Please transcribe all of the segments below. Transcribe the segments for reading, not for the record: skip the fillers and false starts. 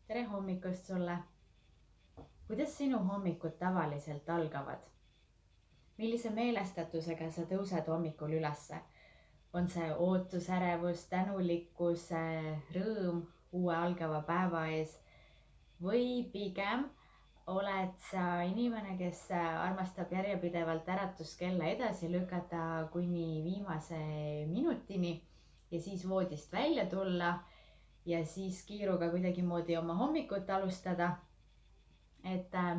tere hommikust sulle! Kuidas sinu hommikud tavaliselt algavad? Millise meelestatusega sa tõused hommikul ülesse? On see ootus, ärevus, tänulikkus, rõõm uue algava päeva ees? Või pigem oled sa inimene, kes armastab järjepidevalt äratuskella edasi lükata kuni viimase minutini ja siis voodist välja tulla ja siis kiiruga kuidagimoodi oma hommikut alustada?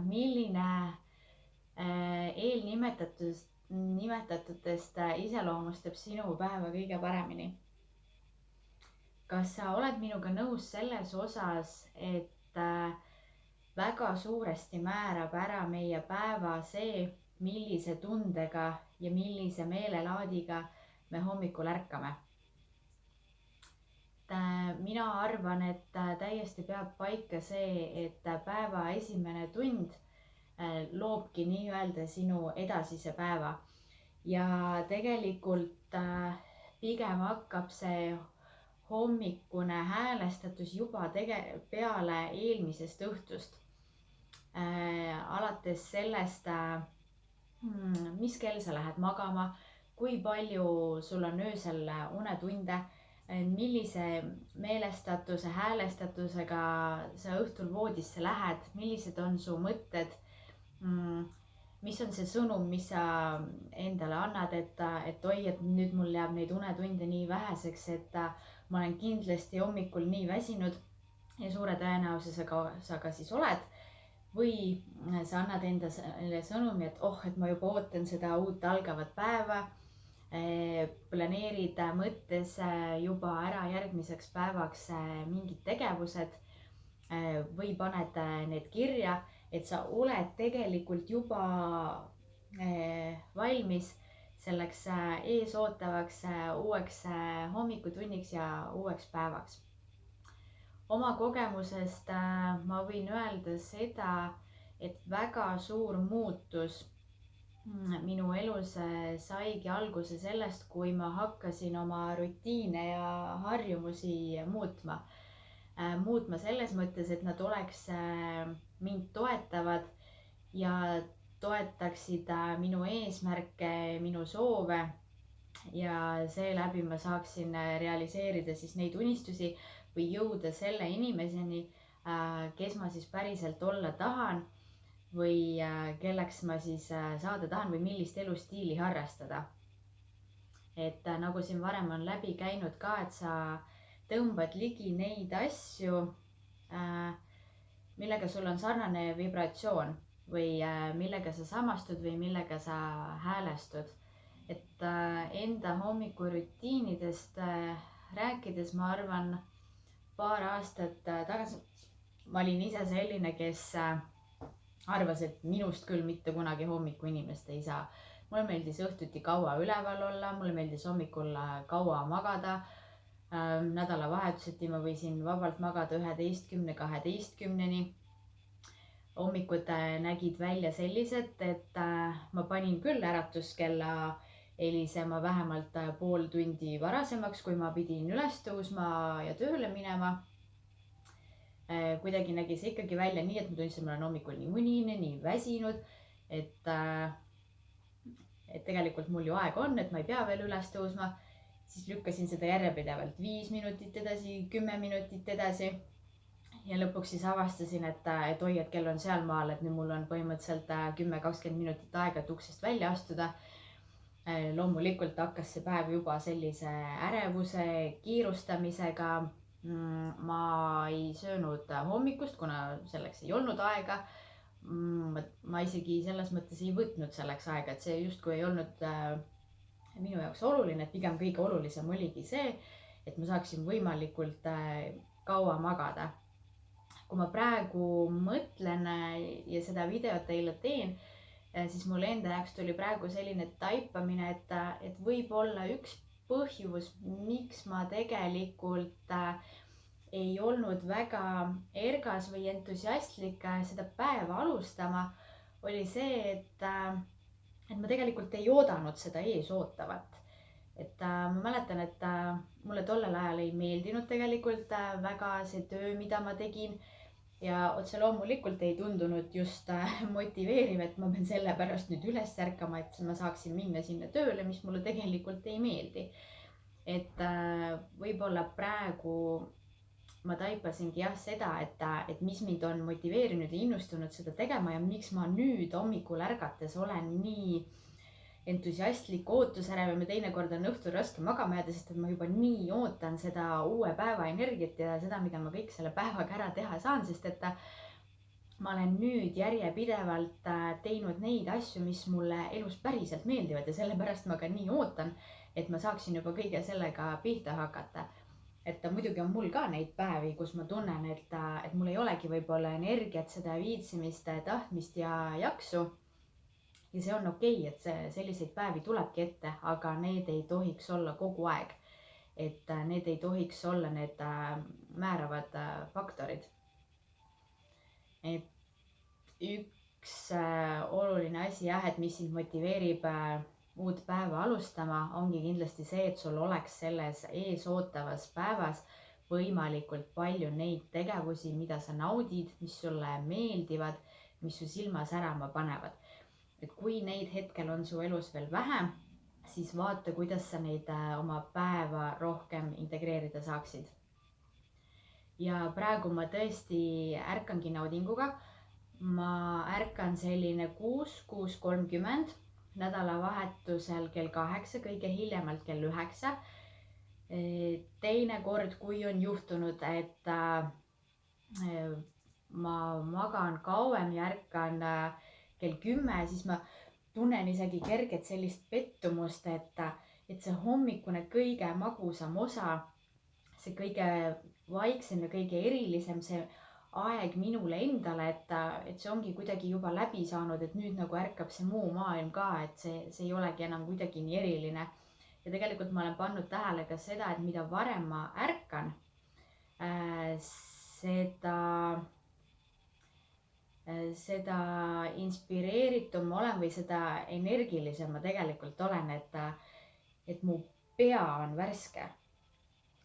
Milline nimetatutest iseloomustab sinu päeva kõige paremini? Kas sa oled minuga nõus selles osas, et väga suuresti määrab ära meie päeva see, millise tundega ja millise meelelaadiga me hommikul ärkame? Mina arvan, et täiesti peab paika see, et päeva esimene tund loobki nii-öelda sinu edasise päeva ja tegelikult pigem hakkab see hommikune häälestatus juba peale eelmisest õhtust. Alates sellest, mis kell sa lähed magama, kui palju sul on öösel unetunde, millise meelestatuse, häälestatusega sa õhtul voodisse lähed, millised on su mõtted, mis on see sõnum, mis sa endale annad, et oi, et nüüd mul jääb neid unetunde nii väheseks, et ma olen kindlasti hommikul nii väsinud ja suure tõenäosusega sa ka siis oled. Või sa annad endale sõnumi, et ma juba ootan seda uut algavat päeva, planeerid mõttes juba ära järgmiseks päevaks mingid tegevused või paned need kirja, et sa oled tegelikult juba valmis selleks eesootavaks uueks hommikutunniks ja uueks päevaks. Oma kogemusest ma võin öelda seda, et väga suur muutus minu elus saigi alguse sellest, kui ma hakkasin oma rutiine ja harjumusi muutma. Muutma selles mõttes, et nad oleks mind toetavad ja toetaksid minu eesmärke, minu soove ja seeläbi ma saaksin realiseerida siis neid unistusi või jõuda selle inimeseni, kes ma siis päriselt olla tahan või kelleks ma siis saada tahan või millist elustiili harrastada. Et nagu siin varem on läbi käinud ka, et sa tõmbad ligi neid asju, millega sul on sarnane vibratsioon või millega sa samastud või millega sa häälestud. Et enda hommikurutiinidest rääkides, ma arvan, paar aastat tagasi ma olin ise selline, kes arvas, et minust küll mitte kunagi hommiku inimest ei saa. Mulle meeldis õhtuti kaua üleval olla, mulle meeldis hommikul kaua magada. Nädalavahetuseti ma võisin vabalt magada 11-12-ni. Hommikud nägid välja sellised, et ma panin küll äratuskella helisema vähemalt pool tundi varasemaks, kui ma pidin üles tõusma ja tööle minema. Kuidagi nägi see ikkagi välja nii, et ma tundsin, et ma olen hommikul nii unine, nii väsinud, et tegelikult mul ju aega on, et ma ei pea veel üles tõusma. Siis lükkasin seda järjepidevalt 5 minutit edasi, 10 minutit edasi. Ja lõpuks siis avastasin, et oi, et kell on seal maal, et nüüd mul on põhimõtteliselt 10-20 minutit aega, et uksest välja astuda. Loomulikult hakkas see päev juba sellise ärevuse, kiirustamisega. Ma ei söönud hommikust, kuna selleks ei olnud aega. Ma isegi selles mõttes ei võtnud selleks aega, et see justkui ei olnud minu jaoks oluline, et pigem kõige olulisem oligi see, et ma saaksin võimalikult kaua magada. Kui ma praegu mõtlen ja seda videot teile teen, siis mulle enda jaoks tuli praegu selline taipamine, et võib-olla üks põhjus, miks ma tegelikult ei olnud väga ergas või entusiastlik seda päeva alustama, oli see, et ma tegelikult ei oodanud seda eesootavat. Et ma mäletan, et mulle tollel ajal ei meeldinud tegelikult väga see töö, mida ma tegin. ja otse loomulikult ei tundunud just motiveeriv, et ma pean selle pärast nüüd üles ärkama, et ma saaksin minna sinna tööle, mis mulle tegelikult ei meeldi. Et võib-olla praegu ma taipasingi jah seda, et mis mind on motiveerinud ja innustunud seda tegema ja miks ma nüüd hommikul ärgates olen nii entusiastlik, ootusärev ja teinekord on õhtul raske magama jääda, sest et ma juba nii ootan seda uue päeva energiat ja seda, mida ma kõik selle päevaga ära teha saan, sest et ma olen nüüd järjepidevalt teinud neid asju, mis mulle elus päriselt meeldivad ja sellepärast ma ka nii ootan, et ma saaksin juba kõige sellega pihta hakata. Et muidugi on mul ka neid päevi, kus ma tunnen, et mul ei olegi võib-olla energiat, seda viitsimist, tahtmist ja jaksu. Ja see on okei, et selliseid päevi tulebki ette, aga need ei tohiks olla kogu aeg. Et need ei tohiks olla need määravad faktorid. Et üks oluline asi jah, et mis sind motiveerib uut päeva alustama, ongi kindlasti see, et sul oleks selles ees ootavas päevas võimalikult palju neid tegevusi, mida sa naudid, mis sulle meeldivad, mis su silma särama panevad. Et kui neid hetkel on su elus veel vähe, siis vaata, kuidas sa neid oma päeva rohkem integreerida saaksid. Ja praegu ma tõesti ärkangi naudinguga. Ma ärkan selline 6:30 nädalavahetusel kell 8, kõige hiljemalt kell 9. Teinekord, kui on juhtunud, et ma magan kauem ja ärkan kell 10, siis ma tunnen isegi kerget sellist pettumust, et see hommikune kõige magusam osa, see kõige vaiksem ja kõige erilisem, see aeg minule endale, et see ongi kuidagi juba läbi saanud, et nüüd nagu ärkab see muu maailm ka, et see ei olegi enam kuidagi nii eriline. Ja tegelikult ma olen pannud tähele ka seda, et mida varem ma ärkan, seda inspireeritum ma olen või seda energilisem ma tegelikult olen, et mu pea on värske.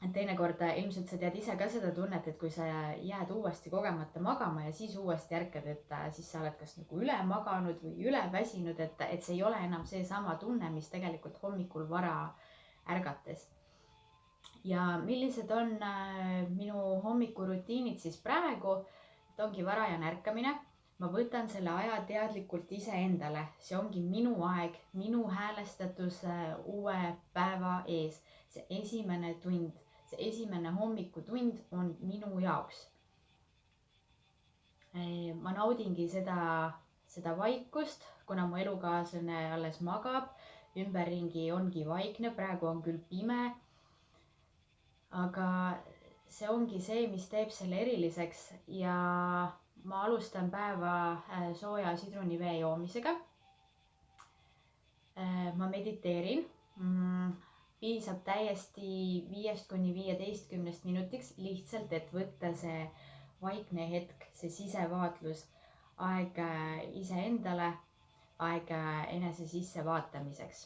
Et teinekord ilmselt sa tead ise ka seda tunnet, et kui sa jääd uuesti kogemata magama ja siis uuesti ärkad, et siis sa oled kas nagu üle maganud või üle väsinud, et see ei ole enam see sama tunne, mis tegelikult hommikul vara ärgates. Ja millised on minu hommikurutiinid siis praegu, et ongi varajane ärkamine. Ma võtan selle aja teadlikult iseendale, see ongi minu aeg, minu häälestatus uue päeva ees, see esimene tund. See esimene hommikutund on minu jaoks. Ma naudingi seda vaikust, kuna mu elukaaslane alles magab, ümberringi ongi vaikne, praegu on küll pime. Aga see ongi see, mis teeb selle eriliseks ja ma alustan päeva sooja sidrunivee joomisega. Ma mediteerin. Piisab täiesti 5–15 minutiks lihtsalt, et võtta see vaikne hetk, see sisevaatlus, aeg iseendale, aeg enese sisse vaatamiseks.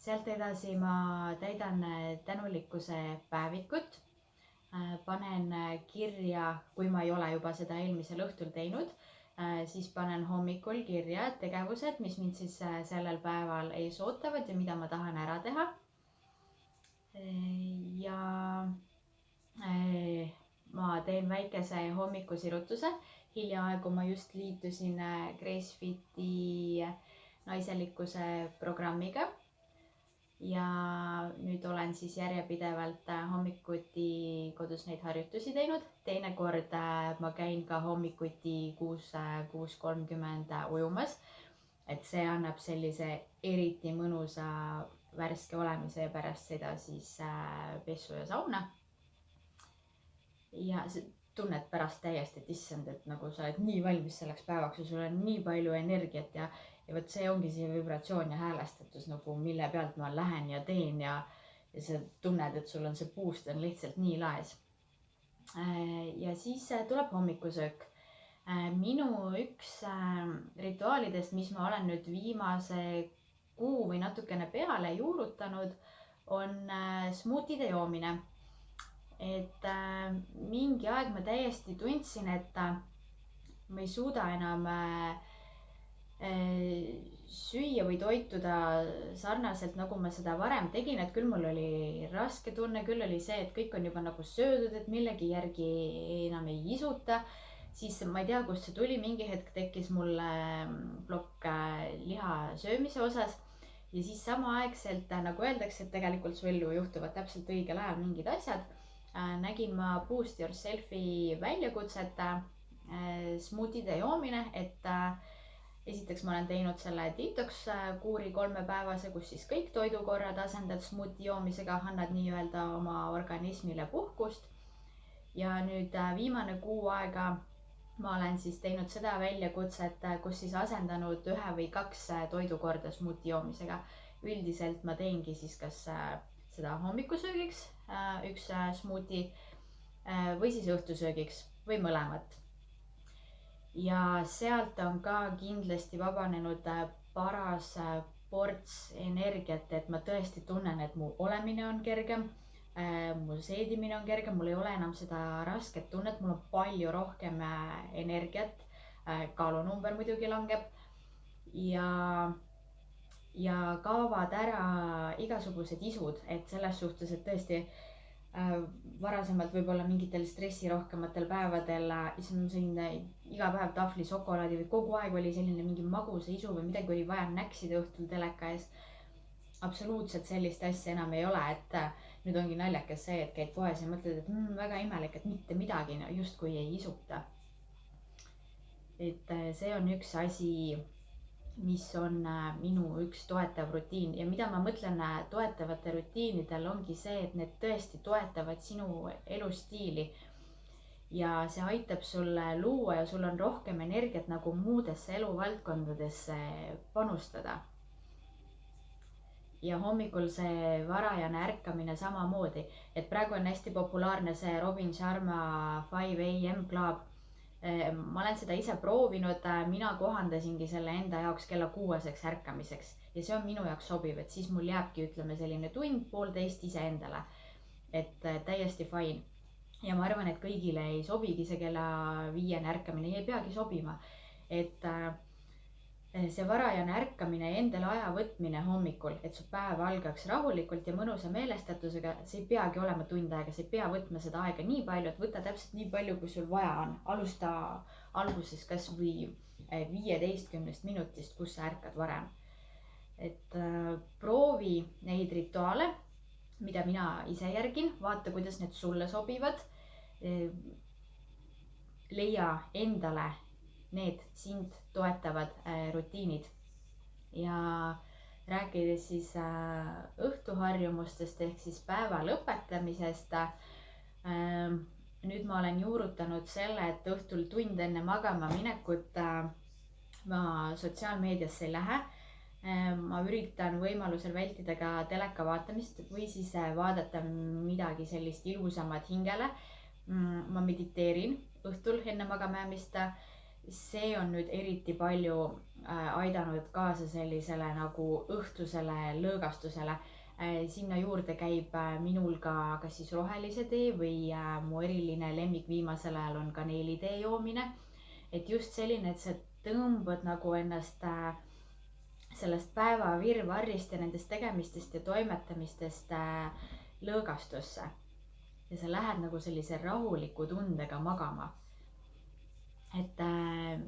Sealt edasi ma täidan tänulikkuse päevikut, panen kirja, kui ma ei ole juba seda eelmisel õhtul teinud, siis panen hommikul kirja tegevused, mis mind siis sellel päeval ees ootavad ja mida ma tahan ära teha. Ja ma teen väikese hommikusirutuse. Hiljaaegu ma just liitusin Gracefiti naiselikkuse programmiga. Ja nüüd olen siis järjepidevalt hommikuti kodus neid harjutusi teinud. Teinekord ma käin ka hommikuti 6:30 ujumas. Et see annab sellise eriti mõnusa värske olemise ja pärast seda siis pessu ja sauna. Ja tunned pärast täiesti, et issand, et nagu sa oled nii valmis selleks päevaks ja sul on nii palju energiat ja võt see ongi see vibratsioon ja häälestatus, nagu mille pealt ma lähen ja teen ja sa tunned, et sul on see boost on lihtsalt nii laes. Ja siis tuleb hommikusöök. Minu üks rituaalidest, mis ma olen nüüd viimase kuu või natukene peale juurutanud, on smuutide joomine. Et mingi aeg ma täiesti tundsin, et ma ei suuda enam süüa või toituda sarnaselt, nagu ma seda varem tegin, et küll mul oli raske tunne, küll oli see, et kõik on juba nagu söödud, et millegi järgi enam ei isuta. Siis ma ei tea, kust see tuli, mingi hetk tekkis mulle plokk liha söömise osas ja siis samaaegselt nagu öeldakse, et tegelikult su ellu juhtuvad täpselt õigel ajal mingid asjad. Nägin ma Boost Yourselfi väljakutset smuutide joomine, et esiteks ma olen teinud selle detox kuuri 3-päevase, kus siis kõik toidukorrad asendad smuuti joomisega, annad nii-öelda oma organismile puhkust. Ja nüüd viimane kuu aega ma olen siis teinud seda väljakutset, kus siis asendanud 1 või 2 toidukorda smuuti joomisega. Üldiselt ma teengi siis kas seda hommikusöögiks, 1 smuuti või siis õhtusöögiks või mõlemat. Ja sealt on ka kindlasti vabanenud paras ports energiat, et ma tõesti tunnen, et mu olemine on kergem, mul seedimine on kergem, mul ei ole enam seda rasket tunnet, mul on palju rohkem energiat, kaalunumber muidugi langeb ja kaovad ära igasugused isud, et selles suhtes, et tõesti varasemalt võib-olla mingitel stressirohkematel päevadel siis ma sõin iga päev tahvli šokolaadi või kogu aeg oli selline mingi magusa isu või midagi oli vaja näksida õhtul teleka ees. Absoluutselt sellist asja enam ei ole, et nüüd ongi naljakas see, et käid poes ja mõtled, et väga imelik, et mitte midagi justkui ei isuta. Et see on üks asi, mis on minu üks toetav rutiin ja mida ma mõtlen toetavate rutiinidel ongi see, et need tõesti toetavad sinu elustiili ja see aitab sulle luua ja sul on rohkem energiat nagu muudesse eluvaldkondadesse panustada. Ja hommikul see varajane ärkamine samamoodi, et praegu on hästi populaarne see Robin Sharma 5 AM Club. Ma olen seda ise proovinud, mina kohandasingi selle enda jaoks kella 6-ks ärkamiseks ja see on minu jaoks sobiv, et siis mul jääbki ütleme selline tund-poolteist iseendale, et täiesti fine. Ja ma arvan, et kõigile ei sobigi see kella 5 ärkamine, ei peagi sobima, et see varajane ärkamine ja endale aja võtmine hommikul, et su päev algaks rahulikult ja mõnusa meelestatusega, see ei peagi olema tund aega, see ei pea võtma seda aega nii palju, et võta täpselt nii palju, kui sul vaja on. Alusta alguses kas või 15 minutist, kus sa ärkad varem. Et proovi neid rituaale, mida mina ise järgin, vaata, kuidas need sulle sobivad. Leia endale need sind toetavad rutiinid ja rääkides siis õhtuharjumustest ehk siis päeva lõpetamisest. Nüüd ma olen juurutanud selle, et õhtul tund enne magama minekut ma sotsiaalmeediasse ei lähe. Ma üritan võimalusel vältida ka teleka vaatamist või siis vaadata midagi sellist ilusamat hingele. Ma mediteerin õhtul enne magama jäämist. See on nüüd eriti palju aidanud kaasa sellisele nagu õhtusele lõõgastusele. Sinna juurde käib minul ka kas siis rohelise tee või mu eriline lemmik viimasel ajal on kaneelitee joomine. Et just selline, et sa tõmbad nagu ennast sellest päeva virvarrist ja nendest tegemistest ja toimetamistest lõõgastusse. Ja sa lähed nagu sellise rahuliku tundega magama. Et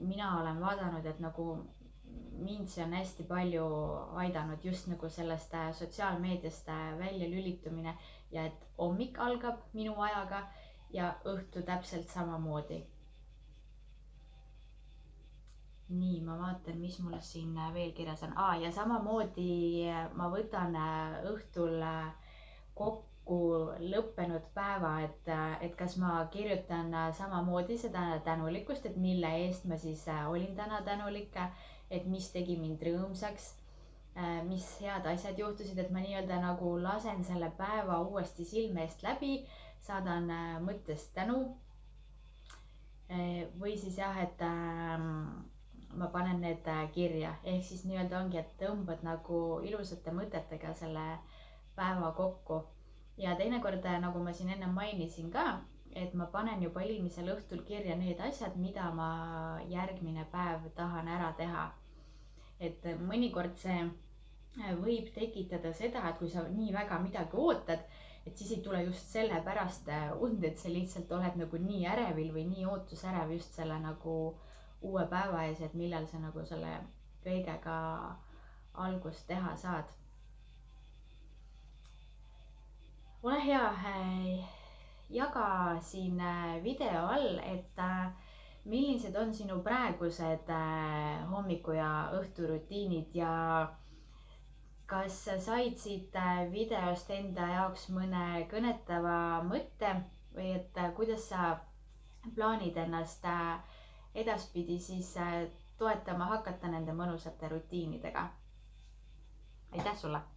mina olen vaadanud, et nagu mind see on hästi palju aidanud just nagu sellest sotsiaalmeediast välja lülitumine ja et hommik algab minu ajaga ja õhtu täpselt samamoodi. Nii, ma vaatan, mis mul siin veel kirjas on. Ja samamoodi ma võtan õhtul kokku lõppenud päeva, et kas ma kirjutan samamoodi seda tänulikkust, et mille eest ma siis olin täna tänulik, et mis tegi mind rõõmsaks, mis head asjad juhtusid, et ma nii-öelda nagu lasen selle päeva uuesti silme eest läbi, saadan mõttest tänu. Või siis jah, et ma panen need kirja, ehk siis nii-öelda ongi, et tõmbad nagu ilusate mõtetega selle päeva kokku. Ja teinekord, nagu ma siin enne mainisin ka, et ma panen juba eelmisel õhtul kirja need asjad, mida ma järgmine päev tahan ära teha. et mõnikord see võib tekitada seda, et kui sa nii väga midagi ootad, et siis ei tule just sellepärast und, et sa lihtsalt oled nagu nii ärevil või nii ootusärev just selle nagu uue päeva ees, et millal sa nagu selle kõigega algust teha saad. ole hea, jaga siin video all, et millised on sinu praegused hommiku ja õhturutiinid ja kas said siit videost enda jaoks mõne kõnetava mõtte või et kuidas sa plaanid ennast edaspidi siis toetama hakata nende mõnusate rutiinidega. aitäh sulle!